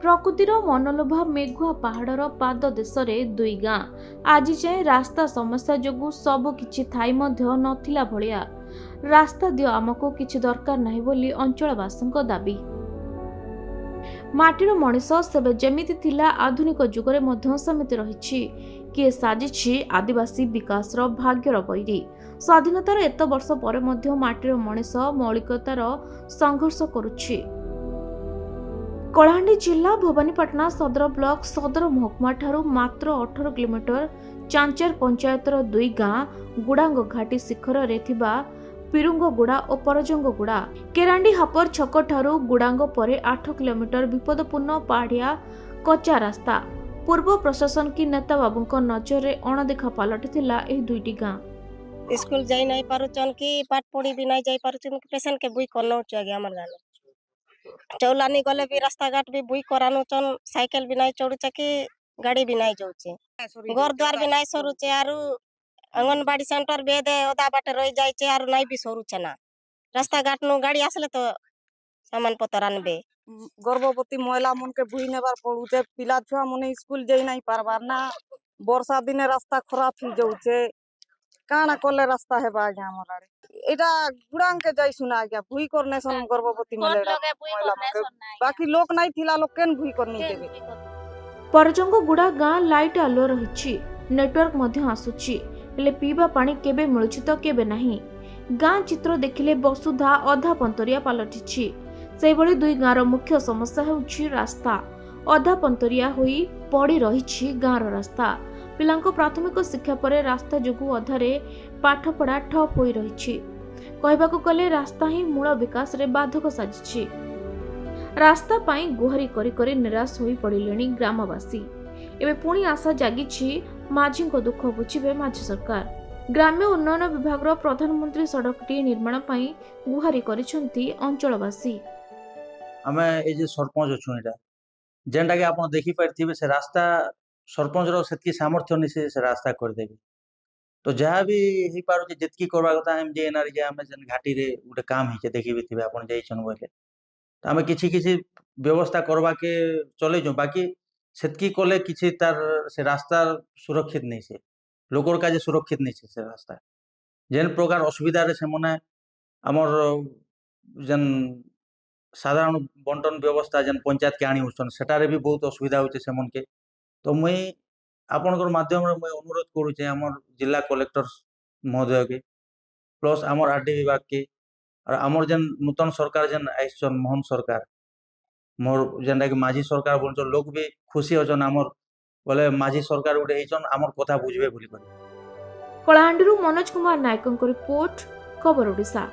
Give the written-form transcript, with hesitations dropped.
ପ୍ରକୃତିର ମନଲୋଭା ମେଘୁଆ ପାହାଡ଼ର ପାଦ ଦେଶରେ ଦୁଇ ଗାଁ ଆଜି ଯାଏଁ ରାସ୍ତା ସମସ୍ୟା ଯୋଗୁଁ ସବୁ କିଛି ଥାଇ ମଧ୍ୟ ନଥିଲା ଭଳିଆ। ରାସ୍ତା ଦିଅ, ଆମକୁ କିଛି ଦରକାର ନାହିଁ ବୋଲି ଅଞ୍ଚଳବାସୀଙ୍କ ଦାବି। ମାଟିର ମଣିଷ ସେବେ ଯେମିତି ଥିଲା ଆଧୁନିକ ଯୁଗରେ ମଧ୍ୟ ସେମିତି ରହିଛି। କିଏ ସାଜିଛି ଆଦିବାସୀ ବିକାଶର ଭାଗ୍ୟର ବୈରୀ। ସ୍ୱାଧୀନତାର ଏତେ ବର୍ଷ ପରେ ମଧ୍ୟ ମାଟିର ମଣିଷ ମୌଳିକତାର ସଂଘର୍ଷ କରୁଛି। କଳାହାଣ୍ଡି ଜିଲ୍ଲା ଭବାନୀପାଟଣା ସଦର ବ୍ଲକ ସଦର ମହକୁମା ଠାରୁ ମାତ୍ର 18 କିଲୋମିଟର ଚାଞ୍ଚେର ପଞ୍ଚାୟତର ଦୁଇ ଗାଁ ଗୁଡାଙ୍ଗ ଘାଟି ଶିଖରରେ ଥିବା ପିରୁଙ୍ଗଗୁଡା ଓ ପରଜଙ୍ଗଗୁଡା କେରାଣ୍ଡି ହାପର ଛକ ଠାରୁ ଗୁଡାଙ୍ଗ ପରେ 8 କିଲୋମିଟର ବିପଦପୂର୍ଣ୍ଣ ପାହାଡ଼ିଆ କଚା ରାସ୍ତା। ପୂର୍ବ ପ୍ରଶାସନ କି ନେତା ବାବୁଙ୍କ ନଜରରେ ଅଣଦେଖା ପାଲଟିଥିଲା ଏହି ଦୁଇଟି ଗାଁ। स्कूल जाई नहीं पारुचन कि पाठ पढ़ी भी नहीं जाई पारुचन पेशेंट के बुई करनो चाहिए हमर गानो चौलानी गले भी रास्ता घाट भी बुई करानो चन साइकिल भी नहीं चढ़ुचे कि गाड़ी भी नहीं जाउचे घर द्वार भी नहीं सरुचे आरु अंगनबाड़ी सेंटर भी दे ओदा बाटे रही जाइचे आरु नहीं भी सरुचे ना रास्ता घाट नु गाड़ी आसले तो सामान पतर आनबे गर्भवती महिला मन के बुई नेबार पड़ुचे पिला छुआ मन स्कूल जाई नहीं पारबार ना वर्षा दिने रास्ता खराब हो जाउचे काना कोले रास्ता है बागे हमर आरे एटा गुडांग के जाई सुना गया भुई करने सन गर्भवती महिला बाकी लोक नहीं थिला लोक केन भुई करनी देबे। परजंगगुडा गाँ लाइट आलो रहिछि, नेटवर्क मध्य आसुछि, हेले पीबा पानी केबे मिलुछि तो केबे नाही। गाँ चित्र देखिले वसुधा अधा पंतरिया पालटिछि। सेहिभଳି दुई गाँर मुख्य समस्या हेउछि रास्ता। अधा पंतरिया होई पड़ी रहिछि गाँर रास्ता। पिलांको प्राथमिक शिक्षा परे रास्ता जोगु अधारे पाठपढ़ा ठप होई रहिछि। कहबाकू गले रास्ता ही मूल विकास रे बाधक साजिछि। रास्ता पाई गुहारी करी करी निराश होई पड़िलेनी ग्रामवासी। एबे पुणी आशा जागिछि माझीको दुख बुझिबे माझी सरकार। ग्राम्य उन्नयन विभाग प्रधानमंत्री सड़कटी निर्माण पाई गुहारी करिसंती अंचलवासी। आमे ए जे सरपंच अछु एटा जेनटा के आपण देखि पारथिबे से रास्ता सरपंच रो सेतकी सामर्थ्य नि से रास्ता कर देबे तो जहाँ भी ही पारो जे जतकी करबा कथा हम जे एनआर जे आमे जन घाटी रे उटे काम हिचे देखि बिथिबे आपण जाइछन बोले तो आमे किछि किछि व्यवस्था करबा के चले जो बाकी सेतकी कोले किछि तार से रास्ता सुरक्षित नहीं से लोकर काजे सुरक्षित नहीं से रास्ता जेन प्रकार असुविधा रे से मने हमर जन साधारण बंटन व्यवस्था जन पंचायत के आनी उछन सेटारे भी बहुत असुविधा होचे से मन के तो मुई आपनकर माध्यम रे मुई अनुरोध करूचे हमर जिला कलेक्टर महोदय के प्लस हमर आरडी विभाग के और हमर जन नूतन सरकार जन आइछन मोहन सरकार मोर जेनटा कि माझी सरकार बोलछ लोग भी खुशी होछन हमर बोले माझी सरकार उडे हिचन हमर कथा बुझबे बोली कर। कलाहांडीरू मनोज कुमार नायकଙ୍କ रिपोर्ट खबर ओडिशा।